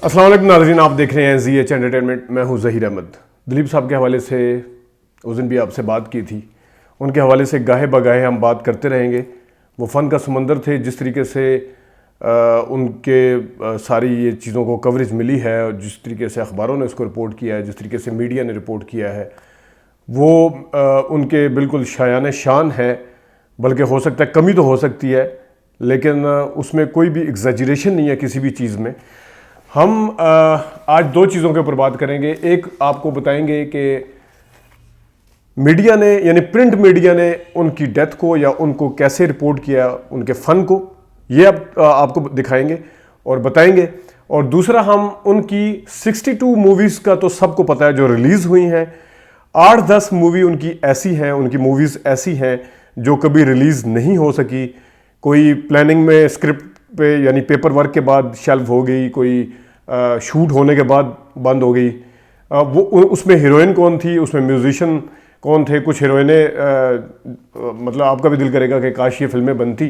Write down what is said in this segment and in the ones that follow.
अस्सलाम वालेकुम नाज़रीन, आप देख रहे हैं ZH एंटरटेनमेंट। मैं हूं ज़हीर अहमद। दिलीप साहब के हवाले से उस दिन भी आपसे बात की थी, उनके हवाले से गाहे बगाहे हम बात करते रहेंगे। वो फ़न का समंदर थे। जिस तरीके से उनके सारी ये चीज़ों को कवरेज मिली है और जिस तरीके से अखबारों ने उसको रिपोर्ट किया है, जिस तरीके से मीडिया ने रिपोर्ट किया है, वो उनके बिल्कुल शायान शान है। बल्कि हो सकता है कमी तो हो सकती है, लेकिन उसमें कोई भी एग्जैजरेशन नहीं है किसी भी चीज़ में। हम आज दो चीज़ों के ऊपर बात करेंगे। एक आपको बताएंगे कि मीडिया ने यानी प्रिंट मीडिया ने उनकी डेथ को या उनको कैसे रिपोर्ट किया, उनके फ़न को, ये अब आपको दिखाएंगे और बताएंगे। और दूसरा, हम उनकी 62 मूवीज़ का तो सबको पता है जो रिलीज़ हुई हैं। 8-10 मूवी उनकी ऐसी हैं, उनकी मूवीज़ ऐसी हैं जो कभी रिलीज़ नहीं हो सकी। कोई प्लानिंग में स्क्रिप्ट पे यानी पेपर वर्क के बाद शेल्फ हो गई, कोई शूट होने के बाद बंद हो गई। वो उसमें हीरोइन कौन थी, उसमें म्यूजिशियन कौन थे, कुछ हीरोइनें मतलब आपका भी दिल करेगा कि काश ये फिल्में बनती।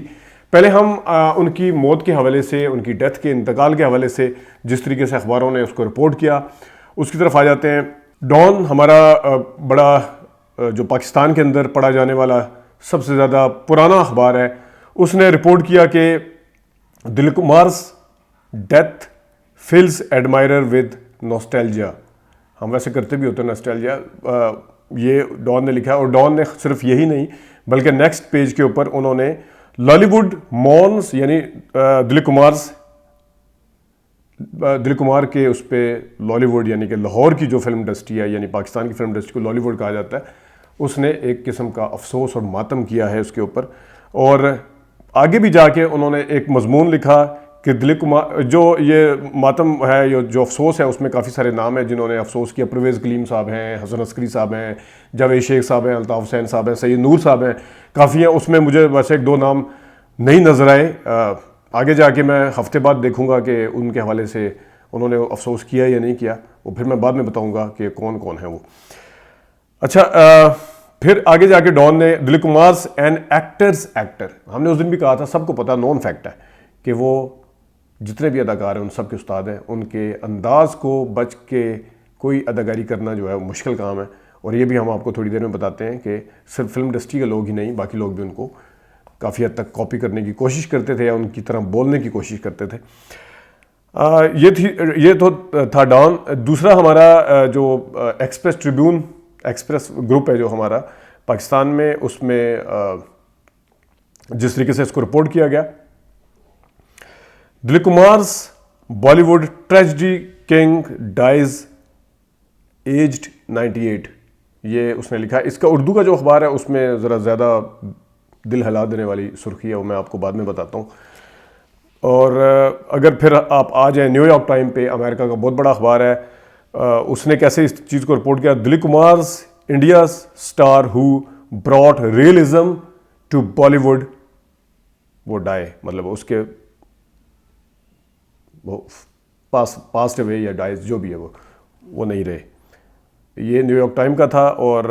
पहले हम उनकी मौत के हवाले से, उनकी डेथ के इंतकाल के हवाले से जिस तरीके से अखबारों ने उसको रिपोर्ट किया, उसकी तरफ आ जाते हैं। डॉन हमारा बड़ा जो पाकिस्तान के अंदर पढ़ा जाने वाला सबसे ज़्यादा पुराना अखबार है, उसने रिपोर्ट किया कि Dilip Kumar's death fills admirer with nostalgia. हम वैसे करते भी होते हैं नॉस्टैल्जिया, ये डॉन ने लिखा है। और डॉन ने सिर्फ यही नहीं बल्कि नेक्स्ट पेज के ऊपर उन्होंने लॉलीवुड मॉन्स यानी दिलीप कुमार के उस पर लॉलीवुड यानी कि लाहौर की जो फिल्म इंडस्ट्री है, यानी पाकिस्तान की फिल्म इंडस्ट्री को लॉलीवुड कहा जाता है, उसने एक किस्म का अफसोस और मातम किया है उसके ऊपर। और आगे भी जाके उन्होंने एक मजमून लिखा कि दिलीप कुमार जो ये मातम है, जो अफसोस है, उसमें काफ़ी सारे नाम हैं जिन्होंने अफसोस किया। परवेज़ कलीम साहब हैं, हसन अस्करी साहब हैं, जावेद शेख साहब हैं, अल्ताफ़ हुसैन साहब हैं, सैयद नूर साहब हैं, काफ़ी हैं। उसमें मुझे वैसे एक दो नाम नहीं नज़र आए। आगे जाके मैं हफ्ते बाद देखूंगा कि उनके हवाले से उन्होंने अफसोस किया या नहीं किया, वो फिर मैं बाद में बताऊंगा कि कौन कौन है वो। अच्छा, फिर आगे जाके डॉन ने Dilip Kumars and actors actor, हमने उस दिन भी कहा था, सबको पता, नॉन फैक्ट है कि वो जितने भी अदाकार हैं उन सब के उस्ताद हैं। उनके अंदाज को बच के कोई अदाकारी करना जो है वो मुश्किल काम है। और ये भी हम आपको थोड़ी देर में बताते हैं कि सिर्फ फिल्म इंडस्ट्री के लोग ही नहीं, बाकी लोग भी उनको काफ़ी हद तक कॉपी करने की कोशिश करते थे या उनकी तरह बोलने की कोशिश करते थे। ये तो था डॉन। दूसरा हमारा जो एक्सप्रेस ट्रिब्यून, एक्सप्रेस ग्रुप है जो हमारा पाकिस्तान में, उसमें जिस तरीके से इसको रिपोर्ट किया गया, Dilip Kumar's Bollywood tragedy king dies aged 98, ये उसने लिखा है। इसका उर्दू का जो अखबार है उसमें ज़रा ज़्यादा दिल हिला देने वाली सुर्खी है, वो मैं आपको बाद में बताता हूँ। और अगर फिर आप आ जाएँ न्यूयॉर्क टाइम पे, अमेरिका का बहुत बड़ा अखबार है, उसने कैसे इस चीज़ को रिपोर्ट किया, Dilip Kumar's India star who brought realism to Bollywood वो डाई, मतलब उसके वो पास्ट अवे या डाइज जो भी है वो नहीं रहे। ये न्यूयॉर्क टाइम का था। और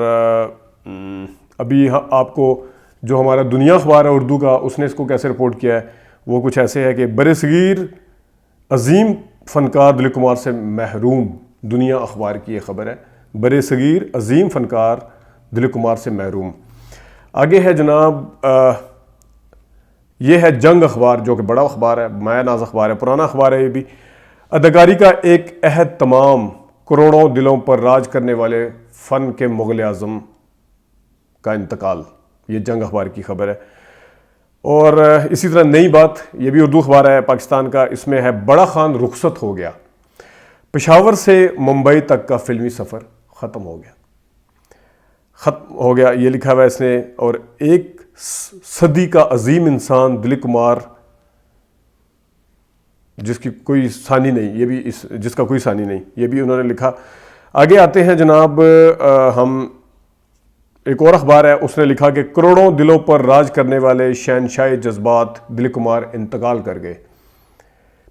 अभी आपको जो हमारा दुनिया अखबार है उर्दू का, उसने इसको कैसे रिपोर्ट किया है, वो कुछ ऐसे है कि बरसगीर अजीम फनकार दिलीप कुमार से महरूम। दुनिया अखबार की ये खबर है, बरसगीर अजीम फनकार दिलीप कुमार से महरूम। आगे है जनाब, ये है जंग अखबार, जो कि बड़ा अखबार है, माया नाज अखबार है, पुराना अखबार है ये भी। अदाकारी का एक अहद तमाम, करोड़ों दिलों पर राज करने वाले फ़न के मुग़ल आज़म का इंतकाल, ये जंग अखबार की खबर है। और इसी तरह नई बात, ये भी उर्दू अखबार है पाकिस्तान का, इसमें है बड़ा खान रुखसत हो गया, पेशावर से मुंबई तक का फिल्मी सफ़र ख़त्म हो गया, ये लिखा हुआ है इसने। और एक सदी का अजीम इंसान दिलीप कुमार, जिसकी कोई सानी नहीं, ये भी जिसका कोई सानी नहीं, ये भी उन्होंने लिखा। आगे आते हैं जनाब, हम एक और अखबार है, उसने लिखा कि करोड़ों दिलों पर राज करने वाले शहनशाह जज्बात दिलीप कुमार इंतकाल कर गए।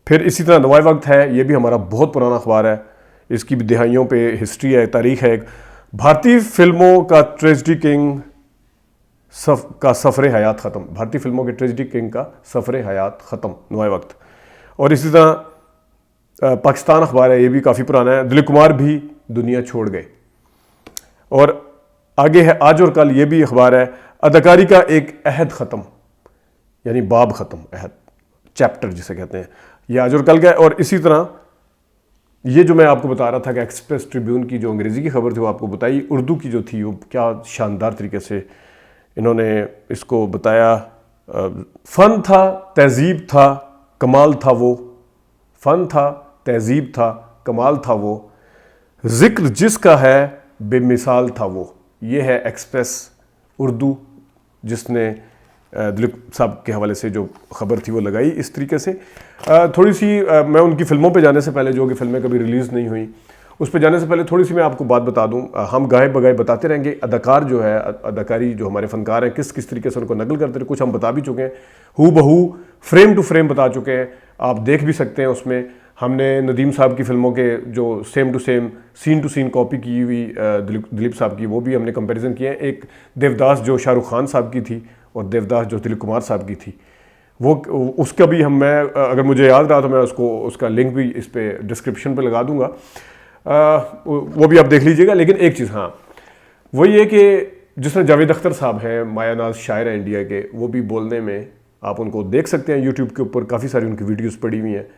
फिर इसी तरह नवाए वक्त है, ये भी हमारा बहुत पुराना अखबार है, इसकी भी दिहाइयों पे हिस्ट्री है, तारीख है। भारतीय फिल्मों का ट्रेजेडी किंग का सफ़र हयात ख़त्म, भारतीय फिल्मों के ट्रेजेडी किंग का सफ़र हयात ख़त्म, नवाए वक्त। और इसी तरह पाकिस्तान अखबार है, ये भी काफ़ी पुराना है। दिलीप कुमार भी दुनिया छोड़ गए। और आगे है आज और कल, ये भी अखबार है। अदाकारी का एक अहद ख़त्म, यानी बाब ख़त्म, अहद चैप्टर जिसे कहते हैं, ये आज और कल का है। और इसी तरह ये जो मैं आपको बता रहा था कि एक्सप्रेस ट्रिब्यून की जो अंग्रेज़ी की खबर थी वो आपको बताई, उर्दू की जो थी वो क्या शानदार तरीके से इन्होंने इसको बताया। फ़न था, तहज़ीब था, कमाल था वो, फ़न था, तहज़ीब था, कमाल था वो, ज़िक्र जिसका है बेमिसाल था वो। ये है एक्सप्रेस उर्दू, जिसने दिलीप साहब के हवाले से जो ख़बर थी वो लगाई इस तरीके से। थोड़ी सी मैं उनकी फ़िल्मों पे जाने से पहले, जो कि फ़िल्में कभी रिलीज़ नहीं हुई, उस पे जाने से पहले थोड़ी सी मैं आपको बात बता दूं। हम गाए बगाए बताते रहेंगे अदाकार जो है, अदाकारी जो हमारे फ़नकार हैं किस किस तरीके से उनको नकल करते हैं। कुछ हम बता भी चुके हैं, हू बहू फ्रेम टू फ्रेम बता चुके हैं, आप देख भी सकते हैं। उसमें हमने नदीम साहब की फ़िल्मों के जो same to same, scene to scene copy की हुई दिलीप साहब की, वो भी हमने कंपैरिजन किए हैं। एक देवदास जो शाहरुख खान साहब की थी और देवदास जो दिलीप कुमार साहब की थी, वो उसका भी मैं अगर मुझे याद रहा तो मैं उसका लिंक भी इस पे डिस्क्रिप्शन पे लगा दूंगा, वो भी आप देख लीजिएगा। लेकिन एक चीज़ हाँ, वो ये कि जिस तरह जावेद अख्तर साहब हैं, माया नाज शायर हैं इंडिया के, वो भी बोलने में, आप उनको देख सकते हैं यूट्यूब के ऊपर, काफ़ी सारी उनकी वीडियोस पड़ी हुई हैं।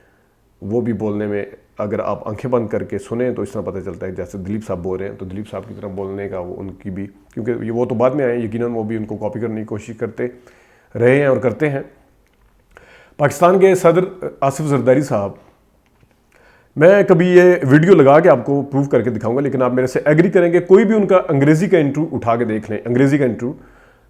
वो भी बोलने में अगर आप आंखें बंद करके सुने तो इस तरह पता चलता है जैसे दिलीप साहब बोल रहे हैं, तो दिलीप साहब की तरह बोलने का वो उनकी भी, क्योंकि वो तो बाद में आए, यकीनन वो भी उनको कॉपी करने की कोशिश करते रहे हैं और करते हैं। पाकिस्तान के सदर आसिफ जरदारी साहब, मैं कभी ये वीडियो लगा के आपको प्रूव करके दिखाऊंगा, लेकिन आप मेरे से एग्री करेंगे, कोई भी उनका अंग्रेज़ी का इंटरव्यू उठा के देख लें, अंग्रेज़ी का इंटरव्यू,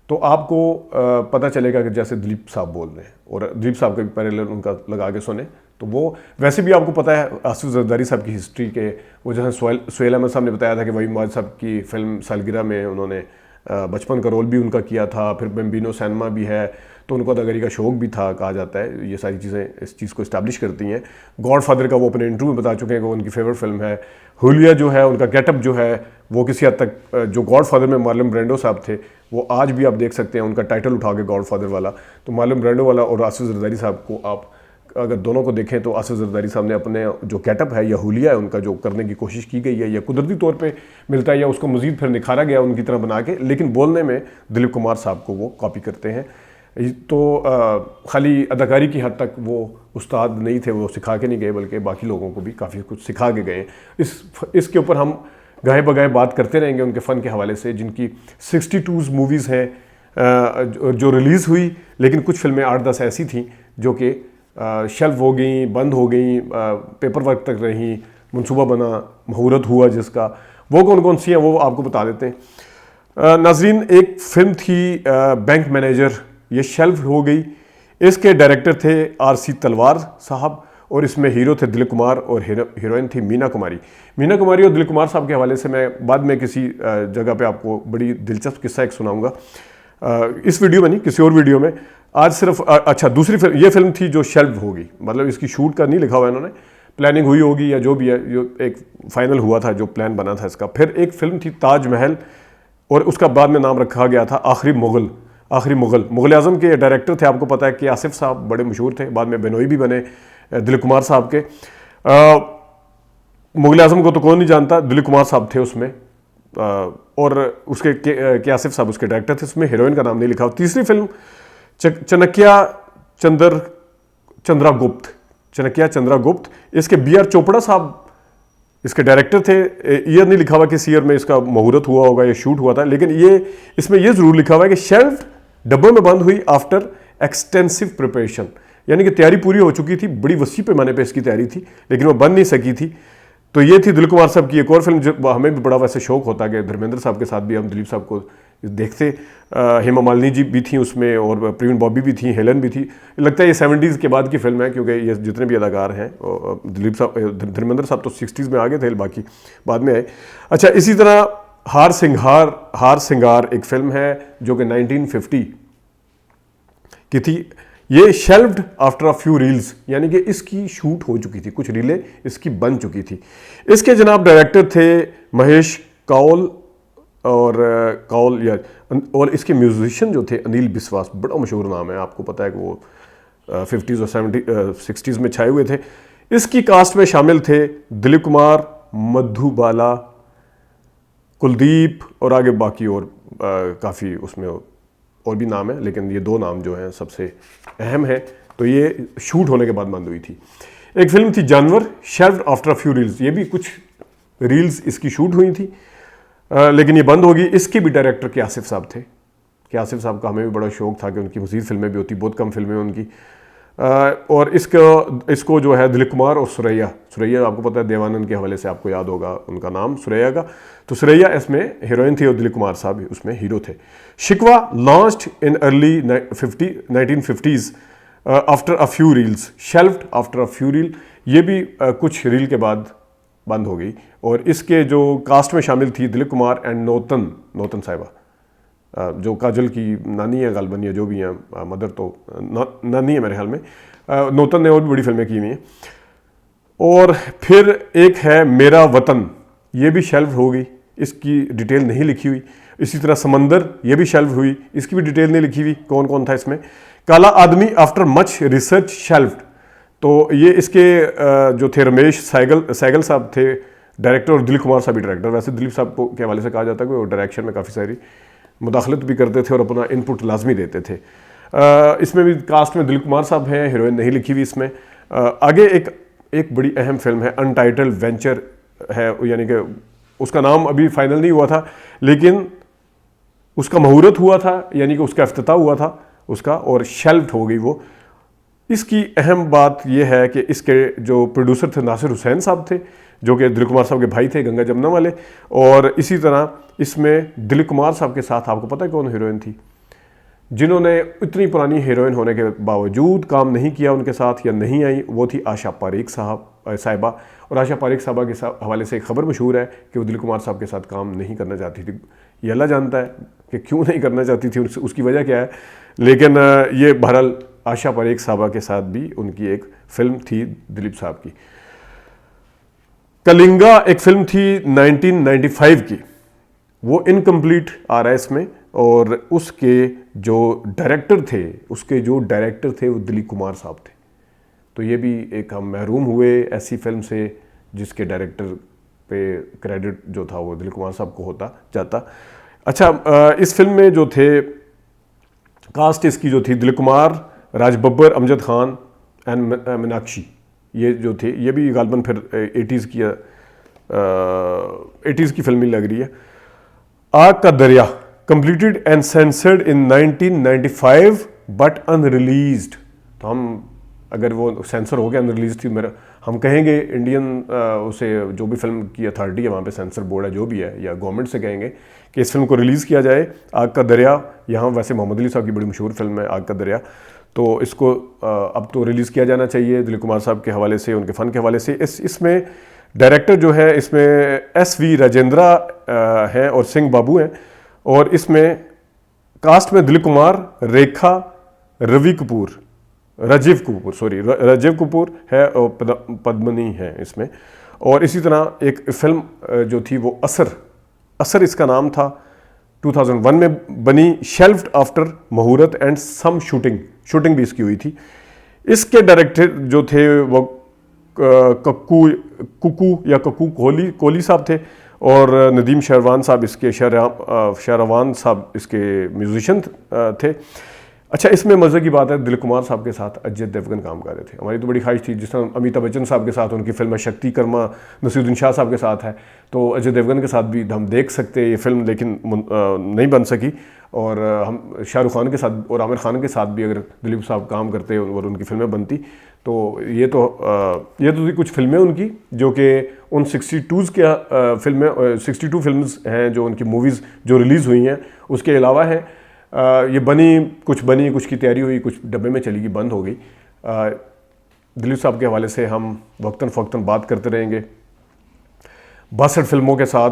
तो आपको पता चलेगा कि जैसे दिलीप साहब बोल रहे हैं। और दिलीप साहब का भी पैरेलल उनका लगा के सुने तो वो, वैसे भी आपको पता है आसिफ जरदारी साहब की हिस्ट्री के, वो जैसे सुहेल अहमद साहब ने बताया था कि वही मौज साहब की फ़िल्म सालगिरह में उन्होंने बचपन का रोल भी उनका किया था, फिर बेम्बिनो सैनमा भी है, तो उनको अदाकारी का शौक भी था कहा जाता है। ये सारी चीज़ें इस चीज़ को इस्टेब्लिश करती हैं। गॉडफादर का वो अपने इंटरव्यू में बता चुके हैं कि वो उनकी फेवरेट फिल्म है। हुलिया जो है, उनका गेटअप जो है वो किसी हद तक, जो गॉडफादर में मार्लन ब्रांडो साहब थे, वो आज भी आप देख सकते हैं उनका टाइटल उठा के गॉडफादर वाला, तो मार्लन ब्रांडो वाला और आसिफ जरदारी साहब को आप अगर दोनों को देखें तो आसिफ जरदारी साहब ने अपने जो गेटअप है या हुलिया है उनका जो करने की कोशिश की गई है, या कुदरती तौर पे मिलता है या उसको मज़ीद फिर निखारा गया उनकी तरह बना के, लेकिन बोलने में दिलीप कुमार साहब को वो कॉपी करते हैं। तो खाली अदाकारी की हद तक वो उस्ताद नहीं थे, वो सिखा के नहीं गए, बल्कि बाकी लोगों को भी काफ़ी कुछ सिखा के गए। इसके ऊपर हम गाहे बगाहे बात करते रहेंगे उनके फ़न के हवाले से, जिनकी 62 मूवीज़ हैं जो रिलीज़ हुई, लेकिन कुछ फिल्में 8-10 ऐसी थीं जो कि शेल्फ हो गई, बंद हो गई, पेपर वर्क तक रहीं, मंसूबा बना, मुहूर्त हुआ जिसका, वो कौन कौन सी हैं वो आपको बता देते हैं। नाजरीन, एक फ़िल्म थी बैंक मैनेजर, ये शेल्फ हो गई। इसके डायरेक्टर थे आर.सी. तलवार साहब और इसमें हीरो थे दिलीप कुमार और हीरोइन थी मीना कुमारी। मीना कुमारी और दिलीप कुमार साहब के हवाले से मैं बाद में किसी जगह पे आपको बड़ी दिलचस्प किस्सा एक सुनाऊंगा, इस वीडियो में नहीं, किसी और वीडियो में। आज सिर्फ अच्छा, दूसरी फिल्म, ये फिल्म थी जो शेल्फ होगी, मतलब इसकी शूट का नहीं लिखा हुआ है इन्होंने, प्लानिंग हुई होगी या जो भी है, जो एक फाइनल हुआ था, जो प्लान बना था इसका। फिर एक फिल्म थी ताजमहल और उसका बाद में नाम रखा गया था आखिरी मुगल। मुगल आजम के डायरेक्टर थे, आपको पता है कि आसिफ साहब बड़े मशहूर थे, बाद में बेनोई भी बने दिलीप कुमार साहब के। मुगल आजम को तो कौन नहीं जानता, दिलीप कुमार साहब थे उसमें, और उसके के आसिफ साहब उसके डायरेक्टर थे। उसमें हीरोइन का नाम नहीं लिखा। तीसरी फिल्म चनकिया चंद्रागुप्त, इसके B.R. चोपड़ा साहब इसके डायरेक्टर थे। ईयर नहीं लिखा हुआ किस ईयर में इसका मुहूर्त हुआ होगा या शूट हुआ था, लेकिन इसमें ये ज़रूर लिखा हुआ है कि शेल्फ डब्बों में बंद हुई आफ्टर एक्सटेंसिव प्रिपरेशन, यानी कि तैयारी पूरी हो चुकी थी, बड़ी वसी पैमाने पे इसकी तैयारी थी, लेकिन वो बन नहीं सकी थी। तो ये थी दिलीप कुमार साहब की एक और फिल्म, जो हमें भी बड़ा वैसे शौक होता है कि धर्मेंद्र साहब के साथ भी हम दिलीप साहब को देखते। हेमा मालिनी जी भी थी उसमें और प्रवीण बॉबी भी थी, हेलन भी थी। लगता है ये 70s के बाद की फिल्म है, क्योंकि ये जितने भी अदाकार हैं, दिलीप साहब, धर्मेंद्र साहब तो 60s में आ गए थे, बाकी बाद में आए। अच्छा, इसी तरह हार सिंगार एक फिल्म है जो कि 1950 की थी। ये shelved after a few reels, यानी कि इसकी शूट हो चुकी थी, कुछ रीलें इसकी बन चुकी थी। इसके जनाब डायरेक्टर थे महेश कौल और इसके म्यूजिशियन जो थे अनिल बिस्वास, बड़ा मशहूर नाम है, आपको पता है कि वो 50s और 60s में छाए हुए थे। इसकी कास्ट में शामिल थे दिलीप कुमार, मधुबाला, कुलदीप और आगे बाकी और काफ़ी उसमें और भी नाम है, लेकिन ये 2 नाम जो हैं सबसे अहम है। तो ये शूट होने के बाद बंद हुई थी। एक फिल्म थी जानवर, shelved after a few reels, ये भी कुछ रील्स इसकी शूट हुई थी, लेकिन ये बंद होगी। इसके भी डायरेक्टर के आसिफ साहब थे। कि आसिफ साहब का हमें भी बड़ा शौक था कि उनकी मज़ीद फिल्में भी होती, बहुत कम फिल्में उनकी। और इसको जो है दिलीप कुमार और सुरैया आपको पता है देवानंद के हवाले से आपको याद होगा उनका नाम सुरैया का, तो सुरैया इसमें हीरोइन थी और दिलीप कुमार साहब उसमें हीरो थे। शिकवा launched in early 1950s after a few reels, shelved after a few reel, ये भी कुछ रील के बाद बंद हो गई। और इसके जो कास्ट में शामिल थी दिलीप कुमार एंड नौतन साहिबा, जो काजल की नानी है गालबन, या जो भी हैं, मदर तो नानी है मेरे ख्याल में। नौतन ने और भी बड़ी फिल्में की हुई हैं। और फिर एक है मेरा वतन, ये भी शेल्व हो गई, इसकी डिटेल नहीं लिखी हुई। इसी तरह समंदर, ये भी शेल्व हुई, इसकी भी डिटेल नहीं लिखी हुई कौन कौन था इसमें। काला आदमी आफ्टर मच रिसर्च शेल्व्ड, तो ये इसके जो थे रमेश सैगल साहब थे डायरेक्टर और दिलीप कुमार साहब भी डायरेक्टर। वैसे दिलीप साहब को के हवाले से कहा जाता है कि वो डायरेक्शन में काफ़ी सारी मुदाखलत भी करते थे और अपना इनपुट लाजमी देते थे। इसमें भी कास्ट में दिलीप कुमार साहब हैं, हीरोइन नहीं लिखी हुई इसमें। आगे एक बड़ी अहम फिल्म है अनटाइटल्ड वेंचर है, यानी कि उसका नाम अभी फाइनल नहीं हुआ था, लेकिन उसका मुहूर्त हुआ था, यानी कि उसका इफ्तिताह हुआ था उसका, और शेल्व्ड हो गई वो। इसकी अहम बात यह है कि इसके जो प्रोड्यूसर थे नासिर हुसैन साहब थे, जो कि दिलीप कुमार साहब के भाई थे गंगा जमुना वाले। और इसी तरह इसमें दिलीप कुमार साहब के साथ आपको पता है कौन हीरोइन थी, जिन्होंने इतनी पुरानी हीरोइन होने के बावजूद काम नहीं किया उनके साथ या नहीं आई, वो थी आशा पारेख साहिबा। और आशा पारेख साहिबा के हवाले से एक खबर मशहूर है कि वो दिलीप कुमार साहब के साथ काम नहीं करना चाहती थी। ये अल्लाह जानता है कि क्यों नहीं करना चाहती थी, उसकी वजह क्या है, लेकिन ये बहरहाल आशा पारेख साहिबा के साथ भी उनकी एक फिल्म थी दिलीप साहब की। कलिंगा एक फिल्म थी 1995 की, वो इनकम्प्लीट आ रहा है इसमें। और उसके जो डायरेक्टर थे वो दिलीप कुमार साहब थे। तो ये भी एक हम महरूम हुए ऐसी फिल्म से जिसके डायरेक्टर पे क्रेडिट जो था वो दिलीप कुमार साहब को होता जाता। अच्छा, इस फिल्म में जो थे कास्ट इसकी जो थी दिलीप कुमार, राज बब्बर, अमजद खान एंड मीनाक्षी, ये जो थे ये भी गालबन फिर 80s की फिल्म ही लग रही है। Aag ka Dariya completed and censored in 1995 but unreleased. तो हम अगर वो सेंसर हो गया अनरिलीज थी, मेरा हम कहेंगे इंडियन उसे जो भी फिल्म की अथॉरिटी है वहाँ पे सेंसर बोर्ड है जो भी है, या गवर्नमेंट से कहेंगे कि इस फिल्म को रिलीज़ किया जाए। आग का दरिया, यहाँ वैसे मोहम्मद अली साहब की बड़ी मशहूर फिल्म है आग का दरिया, तो इसको अब तो रिलीज़ किया जाना चाहिए दिलीप कुमार साहब के हवाले से, उनके फ़न के हवाले से। इसमें डायरेक्टर जो है इसमें SV राजेंद्रा हैं और सिंह बाबू हैं। और इसमें कास्ट में दिलीप कुमार, रेखा, राजीव कपूर है और पद्मनी है इसमें। और इसी तरह एक फिल्म जो थी वो असर इसका नाम था, 2001 में बनी, शेल्व्ड आफ्टर मुहूर्त एंड सम शूटिंग भी इसकी हुई थी। इसके डायरेक्टर जो थे वो कक्कू कोहली साहब थे और नदीम शहरवान साहब इसके शहरवान साहब इसके म्यूजिशियन थे। अच्छा, इसमें मज़े की बात है दिलीप कुमार साहब के साथ अजय देवगन काम कर रहे थे। हमारी तो बड़ी ख्वाहिश थी, जिस तरह अमिताभ बच्चन साहब के साथ उनकी फिल्म शक्ति कर्मा नसीरुद्दीन शाह साहब के साथ है, तो अजय देवगन के साथ भी हम देख सकते ये फिल्म, लेकिन नहीं बन सकी। और हम शाहरुख खान के साथ और आमिर खान के साथ भी अगर दिलीप साहब काम करते और उनकी फिल्में बनती, तो ये तो थी कुछ फिल्में उनकी जो कि उन 62 के फिल्में 62 फिल्म्स हैं जो उनकी मूवीज़ जो रिलीज़ हुई हैं, उसके अलावा है ये कुछ की तैयारी हुई, कुछ डब्बे में चली गई, बंद हो गई। दिलीप साहब के हवाले से हम वक्तन फ़क्तन बात करते रहेंगे। 62 फिल्मों के साथ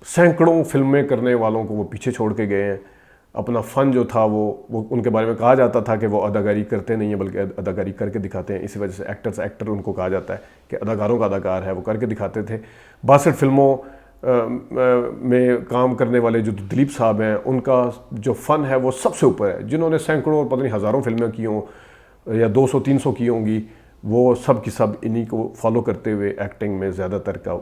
सैकड़ों फिल्में करने वालों को वो पीछे छोड़ के गए हैं। अपना फ़न जो था वो उनके बारे में कहा जाता था कि वो अदाकारी करते नहीं है बल्कि अदाकारी करके दिखाते हैं। इसी वजह से एक्टर उनको कहा जाता है कि अदाकारों का अदाकार है, वो करके दिखाते थे। 62 फिल्मों में काम करने वाले जो दिलीप साहब हैं, उनका जो फ़न है वो सबसे ऊपर है। जिन्होंने सैकड़ों और पता नहीं हज़ारों फिल्में की हों या 200-300 की होंगी, वो सब की सब इन्हीं को फॉलो करते हुए एक्टिंग में ज़्यादातर का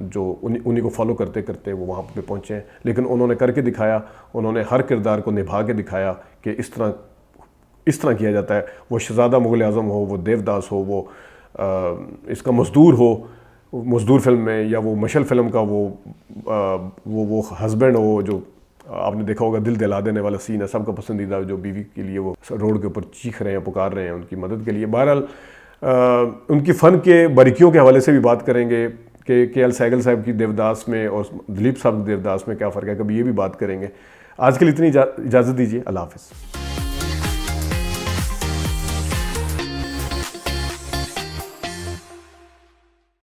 जो उन्हीं को फॉलो करते करते वो वहाँ पे पहुँचे हैं। लेकिन उन्होंने करके दिखाया, उन्होंने हर किरदार को निभा के दिखाया कि इस तरह किया जाता है। वो शहज़ादा मुग़ल आज़म हो, वो देवदास हो, वो इसका मज़दूर हो, मज़दूर फिल्म में, या वो मशल फिल्म का वो हस्बैंड हो जो आपने देखा होगा, दिल दिला देने वाला सीन है, सबका पसंदीदा, जो बीवी के लिए वो रोड के ऊपर चीख रहे हैं, पुकार रहे हैं उनकी मदद के लिए। बहरहाल उनकी फ़न के बारीकियों के हवाले से भी बात करेंगे कि के.एल. सहगल साहब की देवदास में और दिलीप साहब की देवदास में क्या फ़र्क है, कभी ये भी बात करेंगे। आज के लिए इतनी इजाज़त दीजिए, अल्लाह हाफ़िज़।